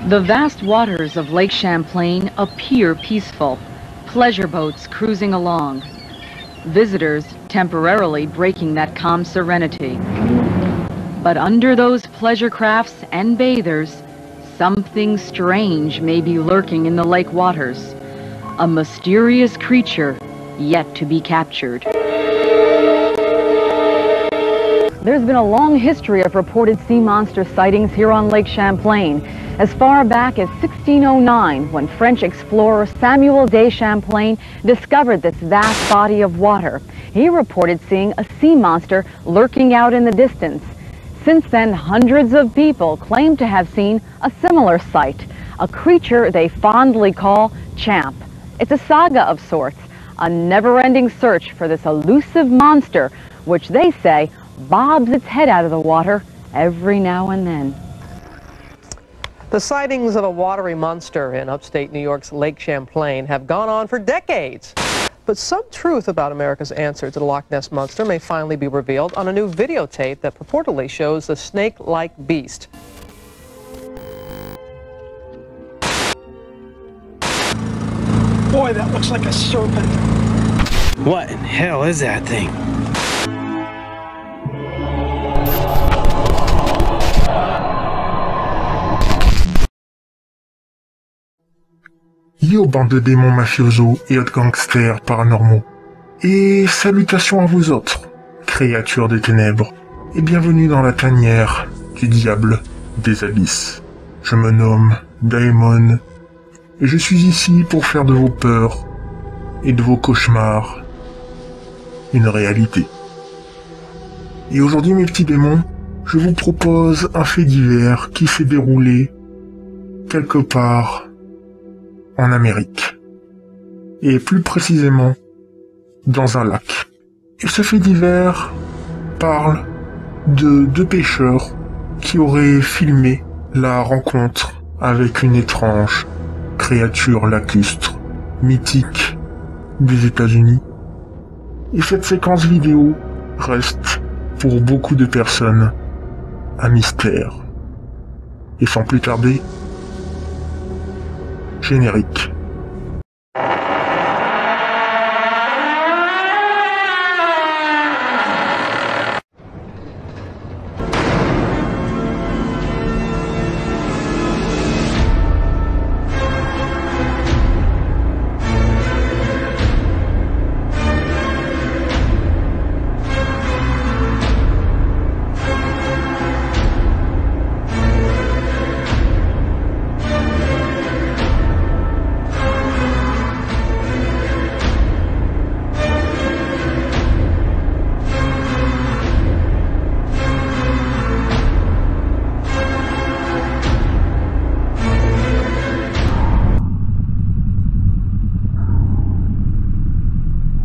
The vast waters of Lake Champlain appear peaceful, pleasure boats cruising along, visitors temporarily breaking that calm serenity. But under those pleasure crafts and bathers, something strange may be lurking in the lake waters, a mysterious creature yet to be captured. There's been a long history of reported sea monster sightings here on Lake Champlain, as far back as 1609, when French explorer Samuel de Champlain discovered this vast body of water. He reported seeing a sea monster lurking out in the distance. Since then, hundreds of people claim to have seen a similar sight, a creature they fondly call Champ. It's a saga of sorts, a never-ending search for this elusive monster, which they say bobs its head out of the water every now and then. The sightings of a watery monster in upstate New York's Lake Champlain have gone on for decades. But some truth about America's answer to the Loch Ness Monster may finally be revealed on a new videotape that purportedly shows the snake-like beast. Boy, that looks like a serpent. What in hell is that thing? Yo bande de démons mafiosos et autres gangsters paranormaux. Et salutations à vous autres, créatures des ténèbres, et bienvenue dans la tanière du diable des abysses. Je me nomme Daemon, et je suis ici pour faire de vos peurs et de vos cauchemars une réalité. Et aujourd'hui mes petits démons, je vous propose un fait divers qui s'est déroulé quelque part en Amérique, et plus précisément dans un lac. Et ce fait divers parle de deux pêcheurs qui auraient filmé la rencontre avec une étrange créature lacustre, mythique des États-Unis. Et cette séquence vidéo reste pour beaucoup de personnes un mystère. Et sans plus tarder, générique.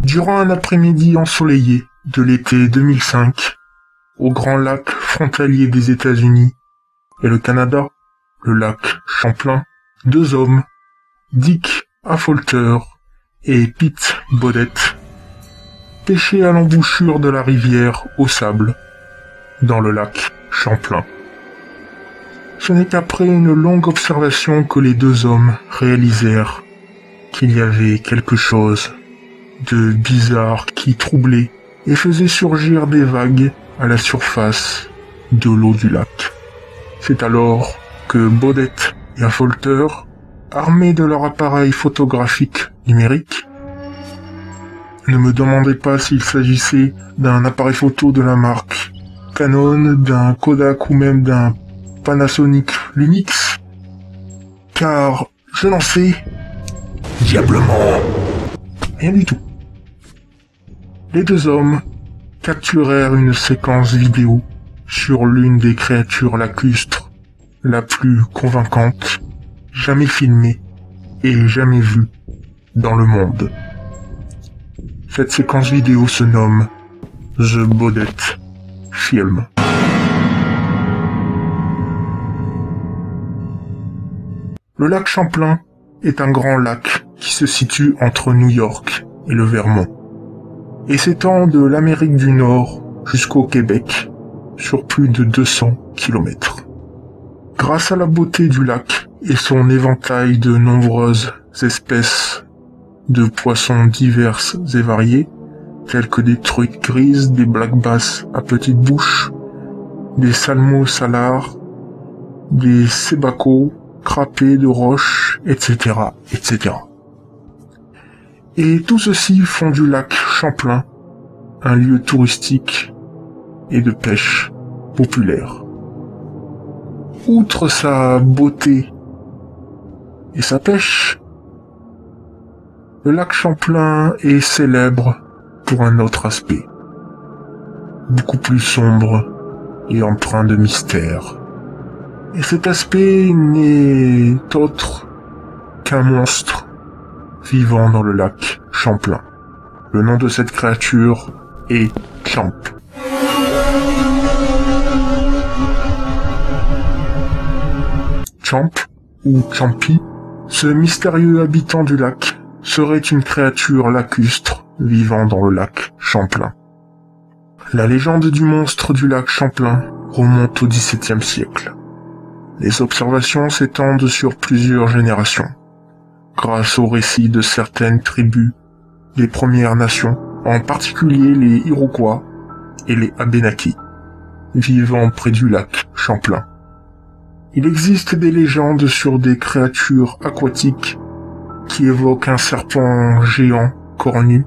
Durant un après-midi ensoleillé de l'été 2005, au grand lac frontalier des États-Unis et le Canada, le lac Champlain, deux hommes, Dick Affolter et Pete Bodett, pêchaient à l'embouchure de la rivière au sable, dans le lac Champlain. Ce n'est qu'après une longue observation que les deux hommes réalisèrent qu'il y avait quelque chose de bizarre qui troublait et faisait surgir des vagues à la surface de l'eau du lac. C'est alors que Bodett et Affolter, armés de leur appareil photographique numérique, ne me demandez pas s'il s'agissait d'un appareil photo de la marque Canon, d'un Kodak ou même d'un Panasonic Lumix, car je n'en sais diablement rien du tout. Les deux hommes capturèrent une séquence vidéo sur l'une des créatures lacustres la plus convaincante jamais filmée et jamais vue dans le monde. Cette séquence vidéo se nomme The Bodett Film. Le lac Champlain est un grand lac qui se situe entre New York et le Vermont, et s'étend de l'Amérique du Nord jusqu'au Québec sur plus de 200 km. Grâce à la beauté du lac et son éventail de nombreuses espèces de poissons diverses et variés, tels que des truites grises, des black bass à petite bouche, des salmos salars, des sébacos, crapets de roche, etc., etc. Et tout ceci font du lac Champlain un lieu touristique et de pêche populaire. Outre sa beauté et sa pêche, le lac Champlain est célèbre pour un autre aspect, beaucoup plus sombre et empreint de mystère. Et cet aspect n'est autre qu'un monstre vivant dans le lac Champlain. Le nom de cette créature est Champ. Champ, ou Champy, ce mystérieux habitant du lac, serait une créature lacustre vivant dans le lac Champlain. La légende du monstre du lac Champlain remonte au XVIIe siècle. Les observations s'étendent sur plusieurs générations, grâce aux récits de certaines tribus des Premières Nations, en particulier les Iroquois et les Abénaquis, vivant près du lac Champlain. Il existe des légendes sur des créatures aquatiques qui évoquent un serpent géant cornu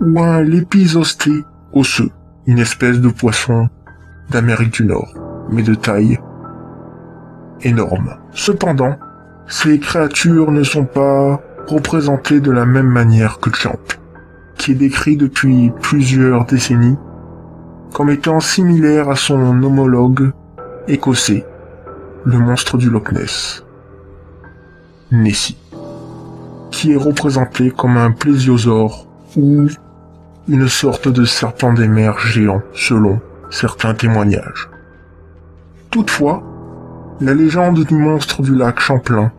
ou un lépisosté osseux, une espèce de poisson d'Amérique du Nord, mais de taille énorme. Cependant, ces créatures ne sont pas représentées de la même manière que Champ, qui est décrit depuis plusieurs décennies comme étant similaire à son homologue écossais, le monstre du Loch Ness, Nessie, qui est représenté comme un plésiosaure ou une sorte de serpent des mers géant selon certains témoignages. Toutefois, la légende du monstre du lac Champlain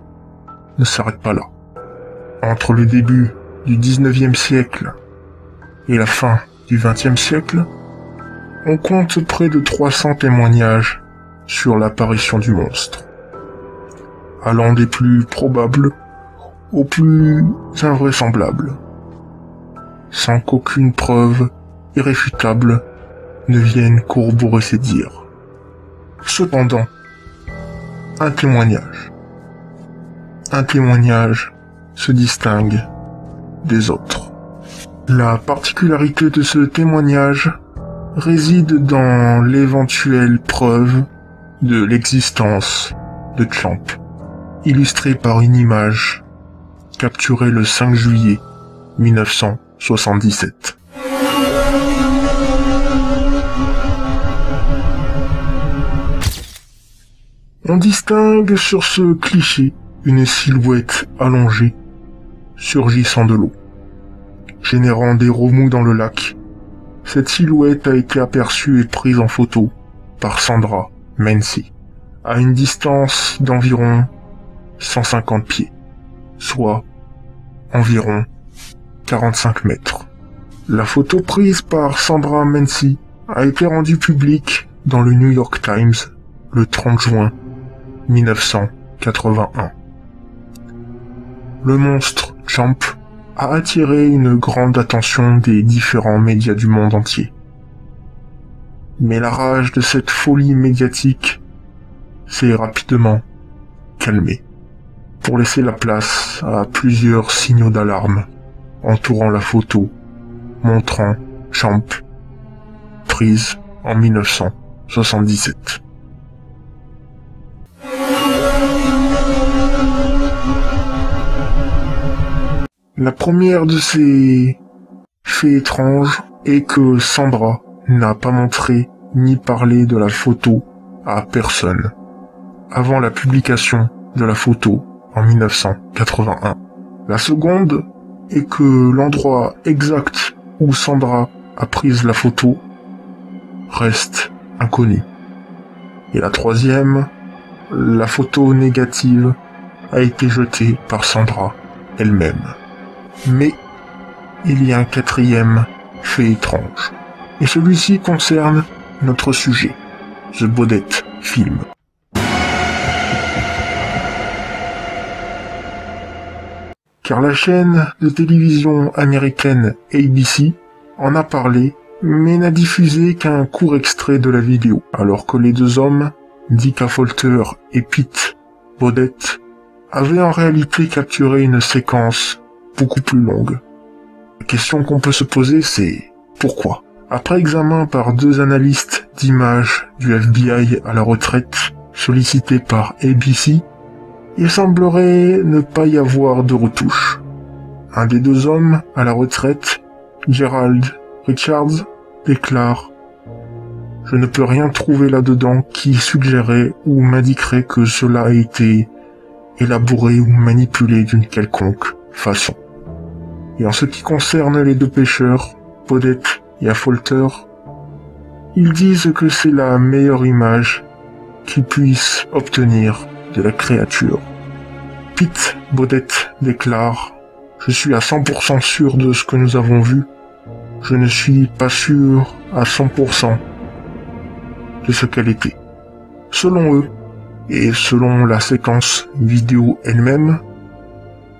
ne s'arrête pas là. Entre le début du XIXe siècle et la fin du XXe siècle, on compte près de 300 témoignages sur l'apparition du monstre, allant des plus probables aux plus invraisemblables, sans qu'aucune preuve irréfutable ne vienne corroborer ces dires. Cependant, un témoignage se distingue des autres. La particularité de ce témoignage réside dans l'éventuelle preuve de l'existence de Champ, illustrée par une image capturée le 5 juillet 1977. On distingue sur ce cliché une silhouette allongée, surgissant de l'eau, générant des remous dans le lac. Cette silhouette a été aperçue et prise en photo par Sandra Mency, à une distance d'environ 150 pieds, soit environ 45 mètres. La photo prise par Sandra Mency a été rendue publique dans le New York Times le 30 juin 1981. Le monstre Champ a attiré une grande attention des différents médias du monde entier. Mais la rage de cette folie médiatique s'est rapidement calmée, pour laisser la place à plusieurs signaux d'alarme entourant la photo montrant Champ prise en 1977. La première de ces faits étranges est que Sandra n'a pas montré ni parlé de la photo à personne avant la publication de la photo en 1981. La seconde est que l'endroit exact où Sandra a pris la photo reste inconnu. Et la troisième, la photo négative a été jetée par Sandra elle-même. Mais il y a un quatrième fait étrange, et celui-ci concerne notre sujet, The Baudette Film. car la chaîne de télévision américaine ABC en a parlé, mais n'a diffusé qu'un court extrait de la vidéo, alors que les deux hommes, Dick Affolter et Pete Baudet, avaient en réalité capturé une séquence beaucoup plus longue. La question qu'on peut se poser, c'est pourquoi? Après examen par deux analystes d'images du FBI à la retraite, sollicités par ABC, il semblerait ne pas y avoir de retouche. Un des deux hommes à la retraite, Gerald Richards, déclare « Je ne peux rien trouver là-dedans qui suggérait ou m'indiquerait que cela a été élaboré ou manipulé d'une quelconque façon. » Et en ce qui concerne les deux pêcheurs, Baudet et Affolter, ils disent que c'est la meilleure image qu'ils puissent obtenir de la créature. Pete Baudet déclare « Je suis à 100% sûr de ce que nous avons vu. Je ne suis pas sûr à 100% de ce qu'elle était. » Selon eux, et selon la séquence vidéo elle-même,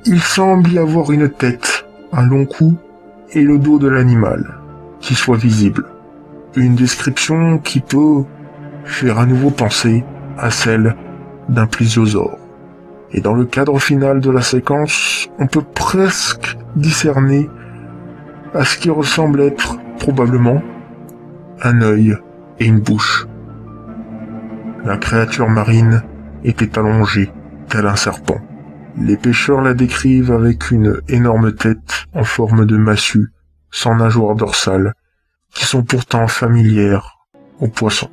il semble y avoir une tête, un long cou et le dos de l'animal qui soit visible. Une description qui peut faire à nouveau penser à celle d'un plésiosaure. Et dans le cadre final de la séquence, on peut presque discerner à ce qui ressemble être probablement un œil et une bouche. La créature marine était allongée, tel un serpent. Les pêcheurs la décrivent avec une énorme tête en forme de massue, sans nageoires dorsales, qui sont pourtant familières aux poissons.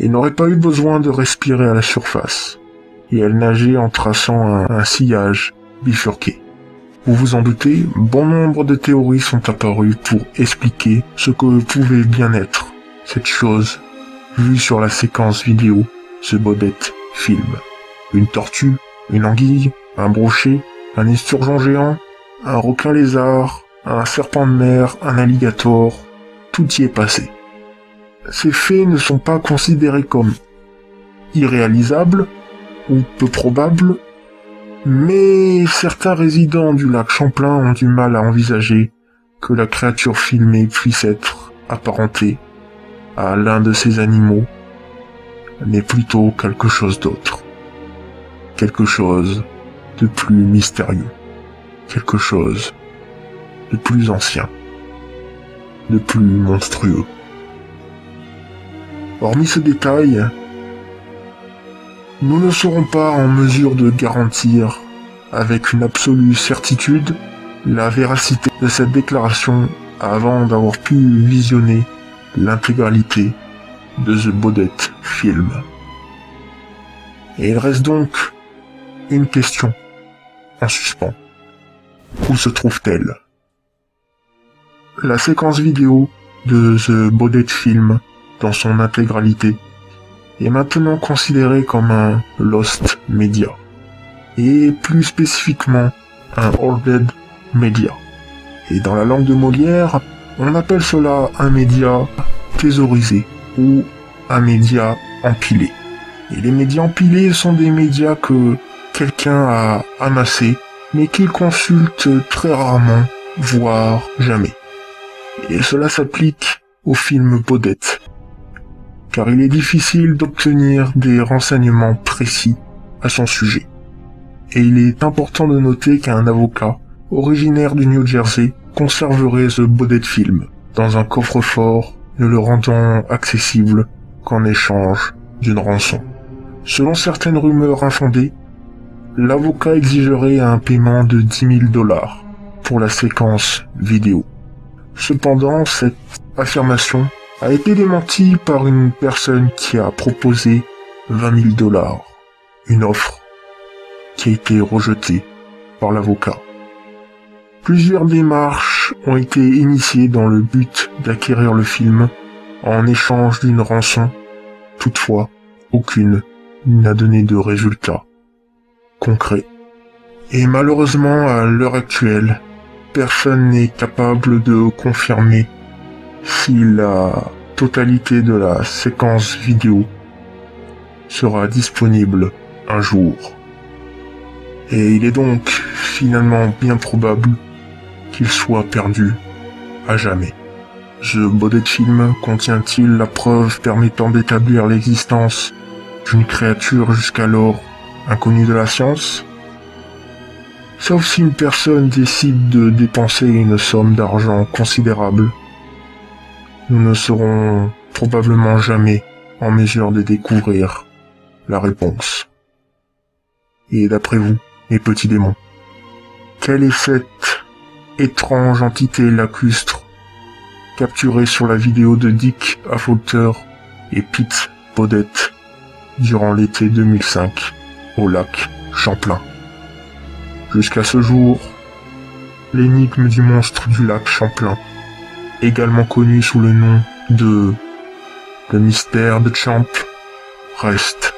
Ils n'auraient pas eu besoin de respirer à la surface, et elle nageait en traçant un sillage bifurqué. Vous vous en doutez, bon nombre de théories sont apparues pour expliquer ce que pouvait bien être cette chose vue sur la séquence vidéo ce Baudet filme. Une tortue, une anguille, un brochet, un esturgeon géant, un requin lézard, un serpent de mer, un alligator, tout y est passé. Ces faits ne sont pas considérés comme irréalisables ou peu probables, mais certains résidents du lac Champlain ont du mal à envisager que la créature filmée puisse être apparentée à l'un de ces animaux, mais plutôt quelque chose d'autre. Quelque chose de plus mystérieux. Quelque chose de plus ancien. De plus monstrueux. Hormis ce détail, nous ne serons pas en mesure de garantir avec une absolue certitude la véracité de cette déclaration avant d'avoir pu visionner l'intégralité de The Baudet Film. Et il reste donc une question en suspens. Où se trouve-t-elle? La séquence vidéo de The Baudet Film dans son intégralité est maintenant considérée comme un lost media, et plus spécifiquement un hoarded media. Et dans la langue de Molière, on appelle cela un média thésaurisé ou un média empilé. Et les médias empilés sont des médias que quelqu'un a amassés, mais qu'il consulte très rarement, voire jamais. Et cela s'applique au film Baudet, car il est difficile d'obtenir des renseignements précis à son sujet. Et il est important de noter qu'un avocat, originaire du New Jersey, conserverait The Baudet Film dans un coffre-fort, ne le rendant accessible qu'en échange d'une rançon. Selon certaines rumeurs infondées, l'avocat exigerait un paiement de 10 000 $ pour la séquence vidéo. Cependant, cette affirmation a été démentie par une personne qui a proposé 20 000 $, une offre qui a été rejetée par l'avocat. Plusieurs démarches ont été initiées dans le but d'acquérir le film en échange d'une rançon. Toutefois, aucune n'a donné de résultat concret. Et malheureusement, à l'heure actuelle, personne n'est capable de confirmer si la totalité de la séquence vidéo sera disponible un jour. Et il est donc finalement bien probable qu'il soit perdu à jamais. The Body Film contient-il la preuve permettant d'établir l'existence d'une créature jusqu'alors inconnue de la science? Sauf si une personne décide de dépenser une somme d'argent considérable, nous ne serons probablement jamais en mesure de découvrir la réponse. Et d'après vous, mes petits démons, quelle est cette étrange entité lacustre capturée sur la vidéo de Dick Affolter et Pete Podette durant l'été 2005 au lac Champlain? Jusqu'à ce jour, l'énigme du monstre du lac Champlain, également connu sous le nom de le mystère de Champ, reste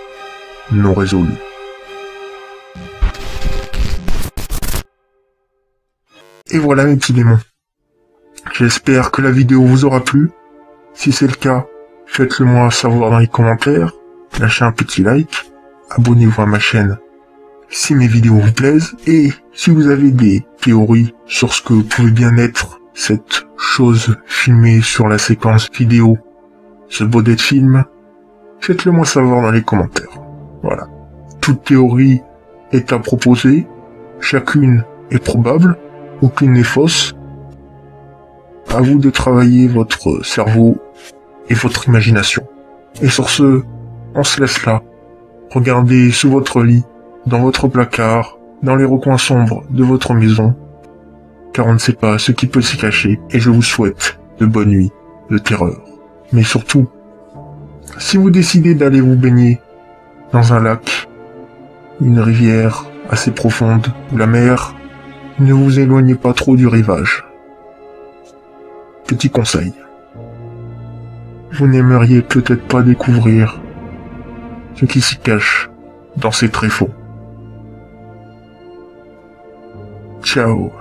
non résolu. Et voilà mes petits démons. J'espère que la vidéo vous aura plu. Si c'est le cas, faites-le moi savoir dans les commentaires. Lâchez un petit like. Abonnez-vous à ma chaîne si mes vidéos vous plaisent. Et si vous avez des théories sur ce que pouvait bien être cette chose filmée sur la séquence vidéo, ce body film, faites-le moi savoir dans les commentaires. Voilà. Toute théorie est à proposer. Chacune est probable. Aucune n'est fausse. À vous de travailler votre cerveau et votre imagination. Et sur ce, on se laisse là. Regardez sous votre lit, dans votre placard, dans les recoins sombres de votre maison, car on ne sait pas ce qui peut s'y cacher, et je vous souhaite de bonnes nuits de terreur. Mais surtout, si vous décidez d'aller vous baigner dans un lac, une rivière assez profonde, ou la mer, ne vous éloignez pas trop du rivage. Petit conseil. Vous n'aimeriez peut-être pas découvrir ce qui s'y cache dans ces tréfonds. Ciao.